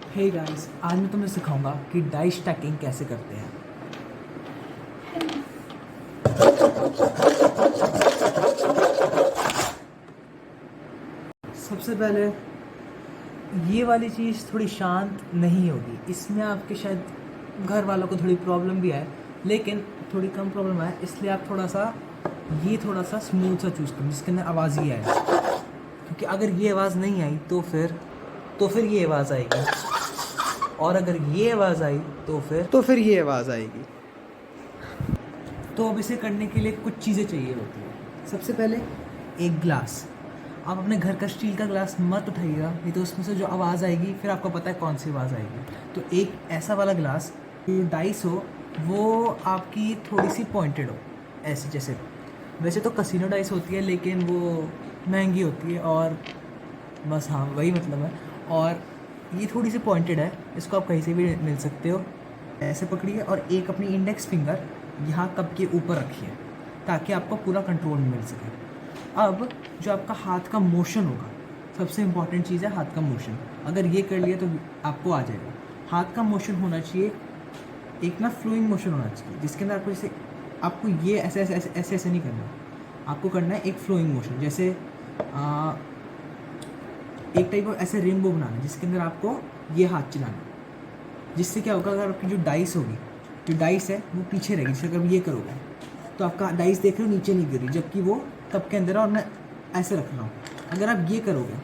Hey guys, आज मैं तुम्हें सिखाऊंगा कि डाइस स्टैकिंग कैसे करते हैं। सबसे पहले ये वाली चीज़ थोड़ी शांत नहीं होगी, इसमें आपके शायद घर वालों को थोड़ी प्रॉब्लम भी आए, लेकिन थोड़ी कम प्रॉब्लम आए, इसलिए आप थोड़ा सा स्मूथ सा चूज़ करें जिसके अंदर आवाज़ ही आए। क्योंकि अगर ये आवाज़ नहीं आई तो फिर ये आवाज़ आएगी, और अगर ये आवाज़ आई तो फिर ये आवाज़ आएगी। तो अब इसे करने के लिए कुछ चीज़ें चाहिए होती हैं। सबसे पहले एक ग्लास। आप अपने घर का स्टील का ग्लास मत उठाइएगा, नहीं तो उसमें से जो आवाज़ आएगी फिर आपको पता है कौन सी आवाज़ आएगी। तो एक ऐसा वाला ग्लास, जो डाइस हो वो आपकी थोड़ी सी पॉइंटेड हो, ऐसे जैसे वैसे तो कसिनो डाइस होती है लेकिन वो महंगी होती है, और बस हाँ वही मतलब है। और ये थोड़ी सी पॉइंटेड है, इसको आप कहीं से भी मिल सकते हो। ऐसे पकड़िए और एक अपनी इंडेक्स फिंगर यहाँ कप के ऊपर रखिए ताकि आपको पूरा कंट्रोल मिल सके। अब जो आपका हाथ का मोशन होगा, सबसे इम्पॉर्टेंट चीज़ है हाथ का मोशन। अगर ये कर लिया तो आपको आ जाएगा। हाथ का मोशन होना चाहिए एक ना फ्लोइंग मोशन होना चाहिए, जिसके अंदर आपको ये ऐसे ऐसे ऐसे ऐसे ऐसे नहीं करना। आपको करना है एक फ्लोइंग मोशन, जैसे एक टाइप ऑफ ऐसे रेनबो बनाना जिसके अंदर आपको ये हाथ चलाना। जिससे क्या होगा, अगर आपकी जो डाइस है वो पीछे रहेगी। जैसे अगर ये करोगे तो आपका डाइस देख रहे हो नीचे नहीं गिरी, जबकि वो कप के अंदर है और मैं ऐसे रख रहा हूँ। अगर आप ये करोगे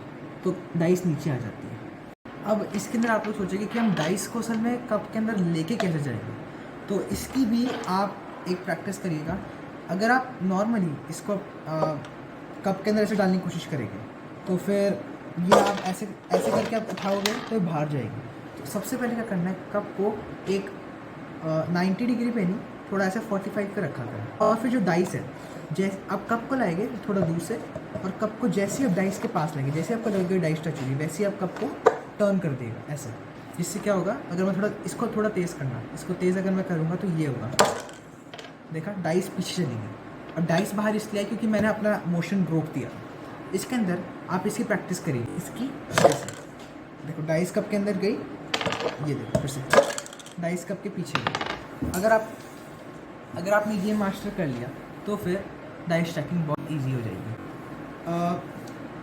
तो डाइस नीचे आ जाती है। अब इसके अंदर आप लोग सोचेंगे कि हम डाइस को असल में कप के अंदर लेके कैसे जाएंगे, तो इसकी भी आप एक प्रैक्टिस करिएगा। अगर आप नॉर्मली इसको कप के अंदर ऐसे डालने की कोशिश करेंगे तो फिर ये आप ऐसे ऐसे करके आप उठाओगे तो बाहर जाएगी। तो सबसे पहले क्या करना है, कप को एक 90 डिग्री पे नहीं, थोड़ा ऐसे 45 पे रखा करें। और फिर जो डाइस है, जैसे आप कप को लाएंगे थोड़ा दूर से, और कप को जैसे ही आप डाइस के पास लाएंगे, जैसे आपको लगेगा डाइस टच होगी, वैसे ही आप कप को टर्न कर देगा ऐसे। जिससे क्या होगा, अगर मैं इसको थोड़ा तेज़ करना, इसको तेज़ अगर मैं करूँगा तो ये होगा, देखा डाइस पीछे चली गई। और डाइस बाहर इसलिए आई क्योंकि मैंने अपना मोशन रोक दिया। इसके अंदर आप इसकी प्रैक्टिस करिए, इसकी ऐसे देखो डाइस कप के अंदर गई, ये देखो फिर से डाइस कप के पीछे गई। अगर आपने ये मास्टर कर लिया तो फिर डाइस स्टैकिंग बहुत इजी हो जाएगी।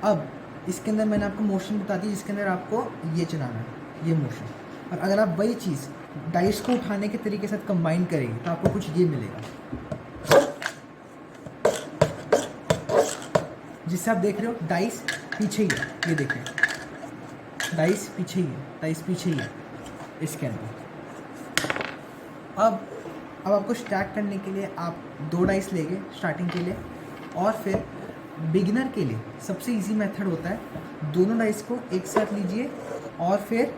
अब इसके अंदर मैंने आपको मोशन बता दी जिसके अंदर आपको ये चलाना है, ये मोशन। और अगर आप वही चीज़ डाइस को उठाने के तरीके से कंबाइन करेंगे तो आपको कुछ ये मिलेगा, जिससे आप देख रहे हो डाइस पीछे ही है। ये देखें डाइस पीछे ही है इसके अंदर। अब आपको स्टैक करने के लिए आप 2 डाइस लेंगे स्टार्टिंग के लिए, और फिर बिगिनर के लिए सबसे इजी मेथड होता है, दोनों डाइस को एक साथ लीजिए और फिर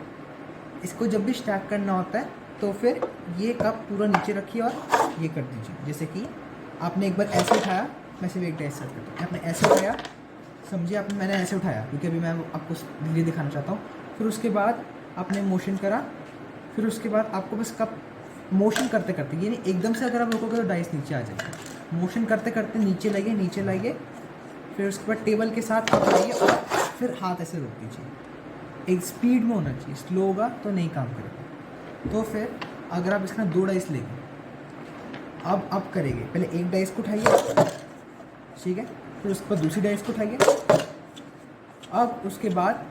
इसको जब भी स्टैक करना होता है तो फिर ये कप पूरा नीचे रखिए और ये कर दीजिए। जैसे कि आपने एक बार ऐसे उठाया, मैं सिर्फ एक डाइस सेट करता हूँ, आपने ऐसे उठाया, समझिए मैंने ऐसे उठाया क्योंकि अभी मैं आपको धीरे दिखाना चाहता हूँ। फिर उसके बाद आपने मोशन करा, फिर उसके बाद आपको बस कप मोशन करते करते, ये नहीं एकदम से अगर आप रोकोगे तो डाइस नीचे आ जाएगा। मोशन करते करते नीचे लाइए, फिर उसके बाद टेबल के साथ आप लाइए और फिर हाथ ऐसे रोक दीजिए। एक स्पीड में होना चाहिए, स्लो होगा तो नहीं काम करेगा। तो फिर अगर आप इसका 2 डाइस लेंगे, अब करेंगे, पहले एक डाइस को उठाइए, ठीक है, फिर उसके बाद दूसरी डाइस को उठाइए, अब उसके बाद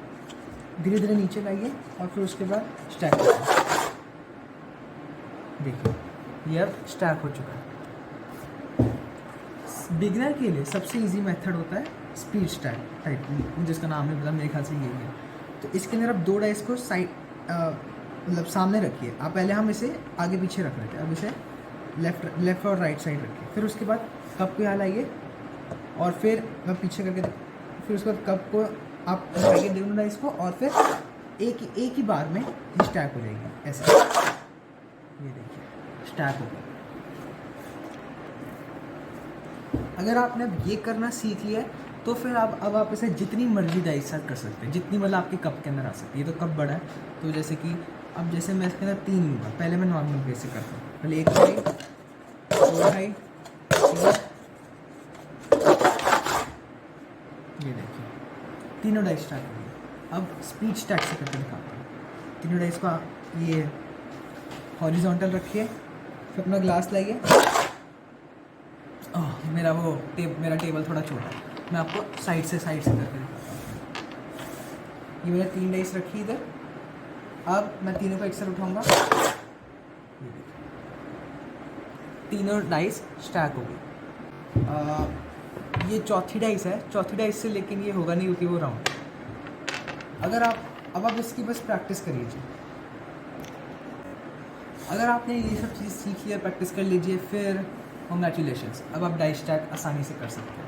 धीरे धीरे नीचे लाइए और फिर उसके बाद स्टैक करिए। देखिए ये अब स्टैक हो चुका है। बिगिनर के लिए सबसे इजी मेथड होता है स्पीड स्टैक टाइप, जिसका नाम है, मतलब मेरे ख्याल से यही है। तो इसके अंदर आप 2 डाइस को साइड मतलब सामने रखिए। आप पहले हम इसे आगे पीछे रख रहे थे, अब इसे लेफ़्ट और राइट साइड रखिए। फिर उसके बाद कप को यहाँ लाइए और फिर मैं पीछे करके, फिर उसके बाद कप को आप लगाइए दोनों डाइस को, और फिर एक ही बार में ये स्टैक हो जाएगी ऐसे। ये देखिए स्टैक हो गया। अगर आपने अब ये करना सीख लिया है तो फिर अब आप इसे जितनी मर्जी डाइस सेट कर सकते हैं, जितनी मतलब आपके कप के अंदर आ सकती है। ये तो कप बड़ा है, तो जैसे कि अब जैसे मैं इसके अंदर 3 लूँगा, पहले मैं नॉर्मल बेसिक करता हूँ, पहले 1 उठाई, 2 उठाई, 3, ये देखिए तीनों डाइस स्टैक हो गई। अब स्पीड स्टैक से करके दिखाता हूँ। तीनों डाइस को ये हॉरिजॉन्टल रखिए, फिर अपना ग्लास लाइए। मेरा टेबल थोड़ा छोटा है, मैं आपको साइड से करके दिखाता हूँ। ये मैंने 3 डाइस रखी इधर। अब मैं तीनों को एक साथ उठाऊँगा, तीनों डाइस स्टैक हो गई। ये चौथी डाइस है, चौथी डाइस से लेकिन ये होगा नहीं क्योंकि वो राउंड। अब आप इसकी बस प्रैक्टिस करिए। अगर आपने ये सब चीज़ सीख लिया, प्रैक्टिस कर लीजिए, फिर कॉन्ग्रेचुलेशंस, अब आप डाइस स्टैक आसानी से कर सकते हैं।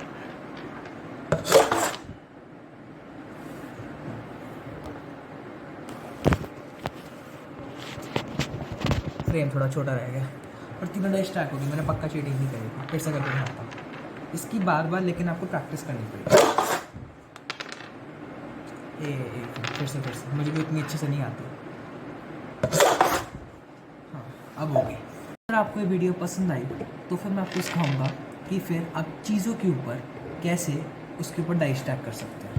फ्रेम थोड़ा छोटा रह गया और तीनों डाइस स्टैक होगी। मैंने पक्का चीटिंग नहीं करी थी, फिर से करके दिखाता हूँ। इसकी बार बार लेकिन आपको प्रैक्टिस करनी पड़ेगी। फिर से मुझे भी इतनी अच्छे से नहीं आती। हाँ, अब हो गई। अगर आपको ये वीडियो पसंद आई तो फिर मैं आपको सिखाऊंगा कि फिर आप चीज़ों के ऊपर कैसे उसके ऊपर डाइस स्टैक कर सकते हैं।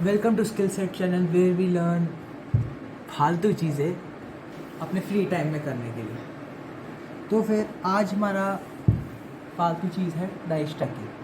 Welcome to skill set channel, where we learn फालतू चीज़ें अपने फ्री टाइम में करने के लिए। तो फिर आज हमारा फालतू चीज़ है डाइस स्टैकिंग।